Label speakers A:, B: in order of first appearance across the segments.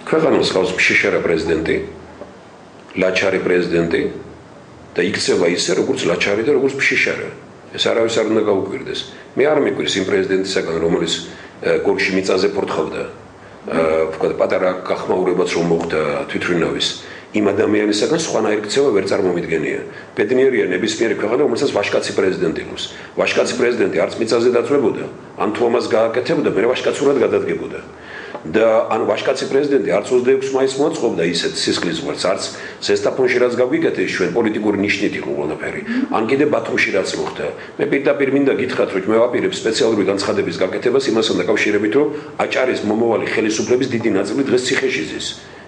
A: ქვეყანას ყავს შიშარა პრეზიდენტი, ლაჩარი პრეზიდენტი და იქცევა ისე როგორც ლაჩარი და როგორც შიშარა. ეს არავის არ უნდა გაუკვირდეს. მე არ მიკვირს იმ პრეზიდენტისაგან, რომელიც გორში მიწაზე ფორთხავდა, ვთქვათ, პატარა გახმაურებაც რომ მოხდა თვითმფრინავის. იმ ადამიანისაგან სხვანაირი ქცევა ვერ წარმომიდგენია. ბედნიერია ნებისმიერი ქვეყანა, რომელსაც ვაჟკაცი პრეზიდენტი აქვს. ვაჟკაცი პრეზიდენტი არც მიწაზე დაწვებოდა, ან თუ ამას გააკეთებდა, მე ვაჟკაცურად გადადგებოდა. და ან ვაჟკაცი პრეზიდენტი არც 26 მაისს მოაწყობდა ისეთ სისხლის ვარდს, არც ზესტაფონში რაც გავიგეთ ჩვენ პოლიტიკური ნიშნით იყო ყველაფერი. ან კიდე ბათუმში რაც მოხდა. მე პირდაპირ მინდა გითხრათ, რომ მე ვაპირებ სპეციალური განცხადების გაკეთებას იმასთან დაკავშირებით, რომ აჭარის მომავალი ხელისუფლების დიდი ნაწილი დღეს ციხეში ზის.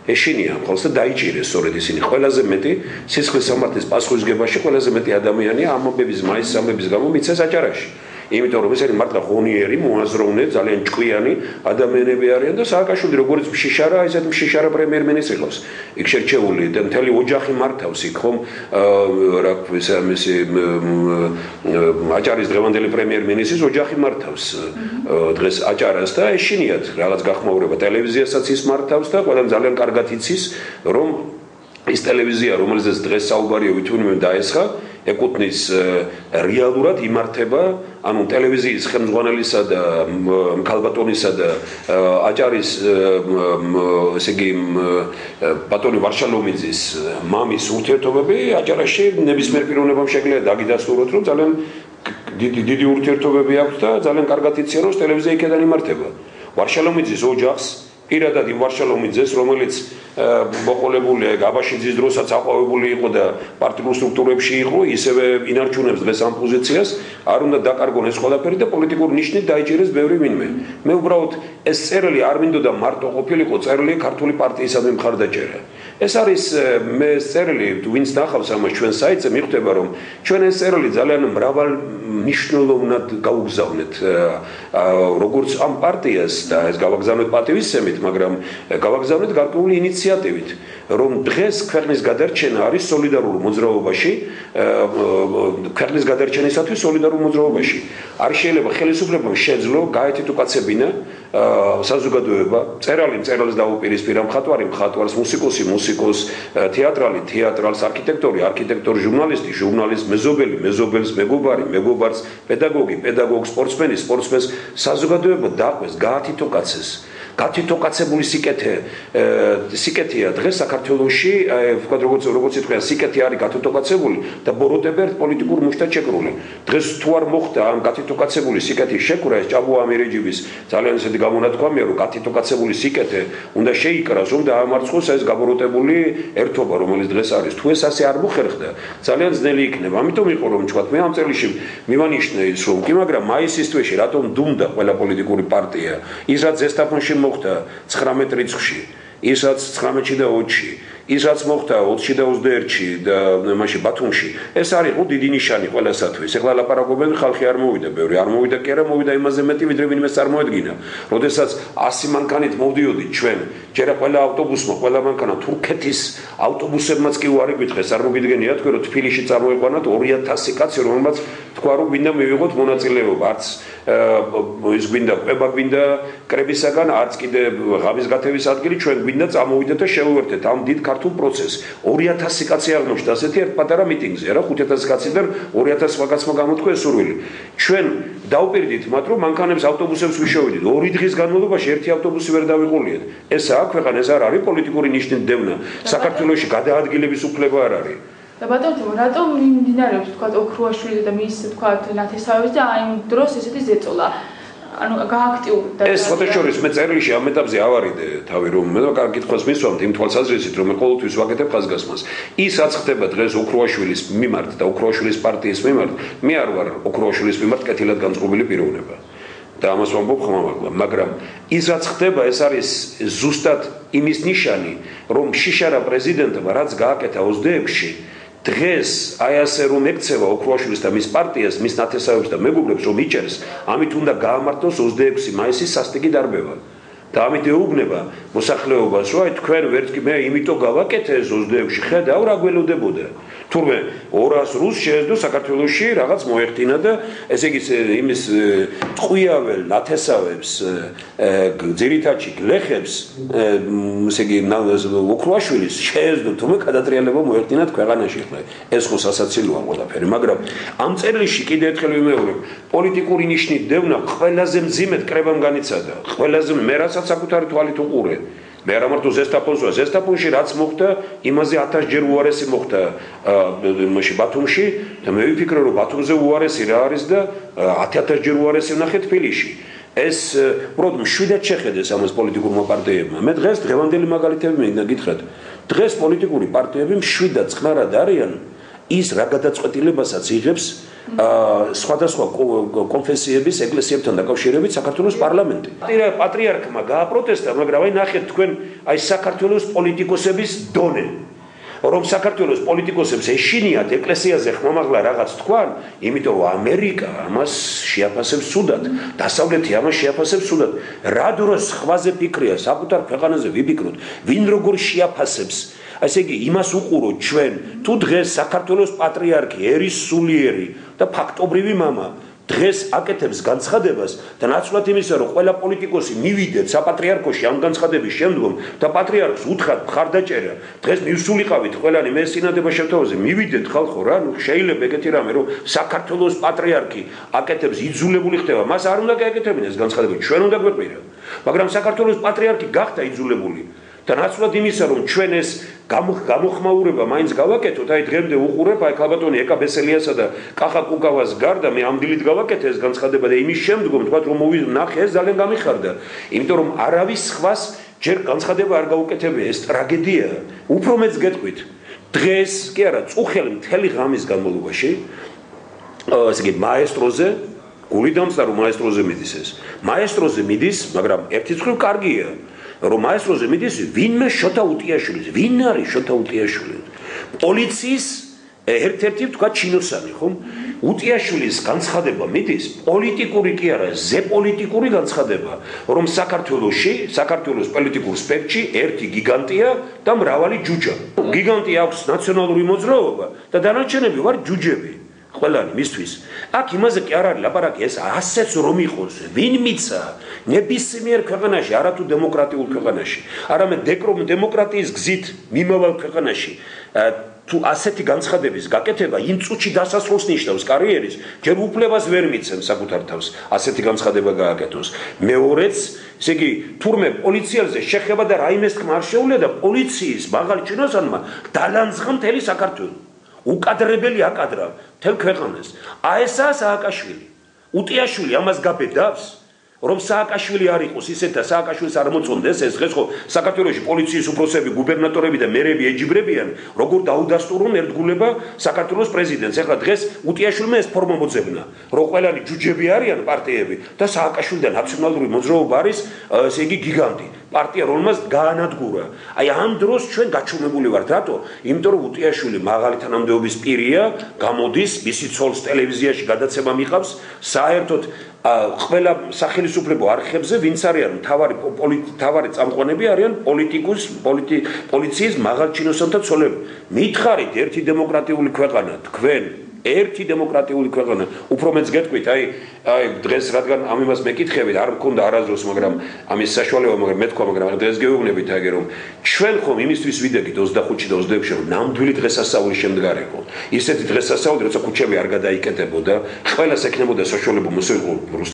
A: ეშინია მხოლოდ და დაიჭირეს სწორედ ისინი. ყველაზე მეტი სისხლის სამართლის პასუხისგებაში ყველაზე მეტი ადამიანია ამ ამბების მაისის ამბების გამო მიცეს აჭარაში. იმიტომ რომ ესენი მართლა ღონიერი, მოაზროვნე, ძალიან ჭკვიანი ადამიანები არიან და სააკაშვილი როგორც შიშარა, ისეთ შიშარა პრემიერ-მინისტრი ყავს. იქ შერჩეული და მთელი ოჯახი მართავს იქ ხომ რა ქვია მისი აჭარის დღევანდელი პრემიერ-მინისტრის ოჯახი მართავს დღეს აჭარას და ეშინიათ რაღაც გახმაურება ტელევიზიასაც ის მართავს და ყველამ ძალიან კარგად იცის რომ ის ტელევიზია რომელზეც დღეს საუბარია ვითუნმე დაესხა ეკუთვნის რეალურად იმართება ანუ ტელევიზიის ხელმძღვანელისა და ქალბატონისა და აჭარის ესე იგი ბატონი ვარშალომიძის მამის ურთიერთობები აჭარაში ნებისმიერ პიროვნებამ შეგვიძლია დაგიდასტუროთ რომ ძალიან დიდი ურთიერთობები აქვს და ძალიან კარგად იციან რომ ტელევიზია იქიდან იმართება ვარშალომიძის ოჯახს პირადად იმ ვარშალომიძეს რომელიც მოყოლებული გაბაშიძის დროსაც აყვავებული იყო და პარტიულ სტრუქტურებში იყო ისევე ინარჩუნებს დღეს ამ პოზიციას არ უნდა დაკარგონ ეს ყველაფერი და პოლიტიკური ნიშნით დაიჭირეს ბევრი ვინმე მე უბრალოდ ეს წერილი არ მინდოდა მარტო ყოფილიყო წერილი ქართული პარტიისადმი მხარდაჭერა ეს არის მე წერილი ვინც ნახავს ამას ჩვენ საიტზე მიხვდება რომ ჩვენ ეს წერილი ძალიან მრავალ მნიშვნელოვნად გაუგზავნეთ როგორც ამ პარტიას და ეს გავაგზავნეთ პატივისცემით მაგრამ გავაგზავნეთ გარკვეული ინიციატივით რომ დღეს ქვეყნის გადარჩენა არის სოლიდარულ მოძრაობაში ქვეყნის გადარჩენისათვის სოლიდარულ მოძრაობაში არ შეიძლება ხელისუფლებამ შეძლო გაეთიტუკაცებინა საზოგადოება წერალს დაუპირისპირა მხატვარი მხატვარს მუსიკოს თეატრალი თეატრალს არქიტექტორი ჟურნალისტი ჟურნალისტს მეზობელს მეგობარს პედაგოგი პედაგოგს სპორტსმენს საზოგადოება დაყვეს გაათიტუკაცეს გათიტოკაცებული სიკეთეა დღეს საქართველოში ვთქვათ როგორც ითქვია სიკეთე არის გათიტოკაცებული და ბოროტება ერთ პოლიტიკურ მუშტად შეკრული დღეს თუ არ მოხდა ამ გათიტოკაცებული სიკეთის შეკრა ეს ჭაბო ამირეჯიბის ძალიან ისეთი გამონათქვამია რომ გათიტოკაცებული სიკეთე უნდა შეიკრას რომ დაამარცხოს ეს გაბოროტებული ერთობა რომელიც დღეს არის თუ ეს ასე არ მოხერხდა ძალიან ძნელი იქნება ამიტომ იყო რომ თქვათ მე ამ წელში მივანიშნე ის რომ კი მაგრამ მაისის თვეში რატომ დუმდა ყველა პოლიტიკური პარტია ის რაც ზესტაფონში მოხდა 19 რიცხვში, ისაც 19-ში და 20-ში, ისაც მოხდა 20-ში და 21-ში და მაშინ ბათუმში. ეს არის დიდი ნიშანი ყველასათვის. ეხლა ლაპარაკობენ ხალხი არ მოვიდა, ბევრი არ მოვიდა, კი არა მოვიდა იმაზე მეტი ვიდრე ვინმე წარმოედგინა. როდესაც 100 მანქანით მოვდიოდით ჩვენ, ჯერა ყველა ავტობუსმა, ყველა მანქანა თურქეთის ავტობუსებმაც კი უარი გითხეს, არ მოგიდგენია თქვენ რომ თბილისში წარმოიყვანათ 2000 კაცი, რომელმაც თქვა რომ გვინდა მივიღოთ მონაწილეობა, არც ის გვინდა ყება გვინდა კრებისაგან, არც კიდე ღამის გათევის ადგილი ჩვენ გვინდა წამოვიდეთ და შევუერთეთ ამ დიდ ქართულ პროცესს. 2000 კაცი აღმოჩნდა ასეთი ერთ პატარა მიტინგზე, რა 5000 კაციდან 2000 კაცმა გამოთქვა ეს სურვილი. ჩვენ დაუპირდით მათ რომ მანქანებს ავტობუსებს ვიშოვიდით. 2 დღის განმავლობაში ერთი ავტობუსი ვერ დავიყულიეთ. ესაა ქვეყანა, ეს არ არის პოლიტიკური ნიშნით დევნა. საქართველოში გადაადგილების უფლება არ არის.
B: და ბატონო, რატომ მიმდინარეობს თქვა ოქრუაშვილი და მის თქვა ნათესავების და აი დროს ესეთი ზეწოლა? ანუ გააქტიურდა.
A: ეს ფოტოშორის მე წერილში ამ ეტაპზე ავარიდე თავი რომ მე კარგი კითხვას მისვამთ იმ თვალსაზრისით რომ მე ყოველთვის ვაკეთებ ხაზგასმას. ისაც ხდება დღეს ოქრუაშვილის მიმართ და ოქრუაშვილის პარტიის მიმართ, მე არ ვარ ოქრუაშვილის მიმართ კეთილად განწყობილი პიროვნება. და ამას ვამბობ ხმამაღლა, მაგრამ ის რაც ხდება ეს არის ზუსტად იმის ნიშანი, რომ შიშარა პრეზიდენტმა რაც გააკეთა 26-ში დღეს აი ასე რომ ექცევა ოქრუაშვილის და მის პარტიას, მის ნათესავებს და მეგობრებს რომ იჭერს, ამით უნდა გაამართლოს 26 მაისის სასტიკი დარბევა. და ამით ეუბნება მოსახლეობას, რომ აი თქვენ ვერც კი მე იმიტომ გავაკეთე ეს 26-ში, ხედავ რა გველოდებოდა. თურმე 200 რუსს შეეძლო საქართველოში რაღაც მოეხდინა და ესე იგი იმის ტყვიაվել ნათესავებს ძირითადში გლეხებს ესე იგი ოქრუაშვილის შეეძლო თურმე გადატრიალება მოეხდინათ ქვეყანაში ხლა ეს ხო სასაცილოა ყველაფერი მაგრამ ამ წერილში კიდე ერთხელ ვიმეორებ პოლიტიკური ნიშნით დევნა ყველაზე მძიმედ კრებამ განიცადა ყველაზე მე რასაც საკუთარი თვალით უყურე მე არ ამარტო ზესტაფონში რაც მოხდა იმაზე 1000 ჯერ უარესი მოხდა იმაში ბათუმში და მე ვიფიქრე რომ ბათუმზე უარესი რა არის და 10000 ჯერ უარესი ვნახე თბილისში ეს უბრალოდ მშვიდად შეხედეს ამას პოლიტიკურმა პარტიებმა მე დღეს დღევანდელი მაგალითები მინდა გითხრათ დღეს პოლიტიკური პარტიები მშვიდად წყნარად არიან ის რა გადაწყვეტილებასაც იღებს სხვადასხვა კონფესიების ეკლესიებთან დაკავშირებით საქართველოს პარლამენტი. პატრიარქმა გააპროტესტა, მაგრამ აი ნახეთ თქვენ აი საქართველოს პოლიტიკოსების დონე. რომ საქართველოს პოლიტიკოსებს ეშინიათ ეკლესიაზე ხმამაღლა რაღაც თქვან, იმიტომ რომ ამერიკა ამას შეაფასებს სუდად, დასავლეთი ამას შეაფასებს სუდად. რა დროს ხვაზე ფიქრია, საკუთარ ქვეყანაზე ვიფიქროთ, ვინ როგორ შეაფასებს ასე იგი იმას უყუროთ ჩვენ თუ დღეს საქართველოს პატრიარქი ერის სულიერი და ფაქტობრივი мама დღეს აკეთებს განცხადებას და ნაცვლად იმისა რომ ყველა პოლიტიკოსი მივიდეთ საპატრიარქოში ამ განცხადების შემდგომ და პატრიარქს უთხრათ მხარდაჭერა დღეს მივსულიყავით ყველანი მე სინადება შევთავაზე მივიდეთ ხალხო რა ნუ შეიძლება ეგეთი რამე რომ საქართველოს პატრიარქი აკეთებს იძულებული ხდება მას არ უნდა გაეკეთებინეს განცხადება ჩვენ უნდა გვეყვირა მაგრამ საქართველოს პატრიარქი გახდა იძულებული და ნაცვლად იმისა რომ ჩვენ ეს გამოხმაურება მაინც გავაკეთოთ აი დღემდე უყურებ აი ქალბატონი ეკა ბესელიასა და კახა კუკავას გარდა მე ამ დილით გავაკეთე ეს განცხადება და იმის შემდგომ თქვა რომ მოვინახე ეს ძალიან გამიხარდა იმიტომ რომ არავის სხვას ჯერ განცხადება არ გაუკეთებია ეს ტრაგედიაა უფრო მეც გეტყვით დღეს კი არა წუხელი მთელი ღამის განმავლობაში ესე იგი მაესტროზე გული დამწდა რომ მაესტროზე მიდის ეს მაესტროზე მიდის მაგრამ ერთი მხრივ კარგია რომ მაესტროზე მიდის ვინმე შოთა უტიაშვილის ვინ არის შოთა უტიაშვილი პოლიციის ერთ-ერთი თქვა ჩინოსანი ხომ უტიაშვილის განცხადება მიდის პოლიტიკური კი არა ზეპოლიტიკური განცხადება რომ საქართველოს პოლიტიკურ სპექტრში ერთი გიგანტია და მრავალი ჯუჯა გიგანტი აქვს ნაციონალური მოძრაობა და დანარჩენები ვარ ჯუჯები ყველანი მისთვის აქ იმაზე კი არ არის ლაპარაკი ეს ასეც რომ იყოს ვინ მიცა ნებისმიერ ქვეყანაში არათუ დემოკრატიულ ქვეყანაში არამედ დემოკრატიის გზით მიმავალ ქვეყანაში თუ ასეთი განცხადების გაკეთება იმ წუთში დასასრულს ნიშნავს კარიერის ჯერ უფლებას ვერ მიცემს საკუთარ თავს ასეთი განცხადება გააკეთოს მეორეც ესე იგი თურმე პოლიციელზე შეხება და რაიმეს თქმა არ შეუძლია და პოლიციის მაღალი ჩინოსანმა დალანძღა მთელი საქართველო უკადრებელი აკადრა მთელ ქვეყანას აესაა სააკაშვილი უტიაშვილი ამას გაბედავს რომ სააკაშვილი არ იყოს ისეთ და სააკაშვილს არ მოწონდეს ეს დღეს ხო საქართველოში პოლიციის უფროსები გუბერნატორები და მერები ეჯიბრებიან როგორ დაუდასტურონ ერთგულება საქართველოს პრეზიდენტს ეხლა დღეს უტიაშვილმა ეს ფორმა მოძებნა რომ ყველანი ჯუჯები არიან პარტიები და სააკაშვილი და ნაციონალური მოძრაობა არის ესე იგი გიგანტი პარტია რომელმაც გაანადგურა აი ამ დროს ჩვენ გაჩვენებული ვართ რატო იმიტომ რომ უტიაშვილი მაღალი თანამდებობის პირია გამოდის მისი ცოლს ტელევიზიაში გადაცემა მიყავს საერთოდ ყველა სახელმწიფო არხებზე ვინც არიან მთავარი წამყვანები არიან პოლიციის მაღალჩინოსანთა ცოლები მითხარით ერთი დემოკრატიული ქვეყანა თქვენ ერთი დემოკრატიული ქვეყანა უფრო მეც გეტყვით აი დღეს რადგან ამ იმას მეკითხებით არ მქონდა არასდროს მაგრამ ამის საშუალება მაგრამ მე თქვა მაგრამ დღეს გეუბნებით აიგე რომ ჩვენ ხომ იმისთვის ვიდეგით 25-ში და 26-ში რომ ნამდვილი დღესასწაული შემდგარიყო ისეთი დღესასწაული როცა ქუჩები არ გადაიკეტებოდა ყველას ექნებოდა საშუალება მოსეღო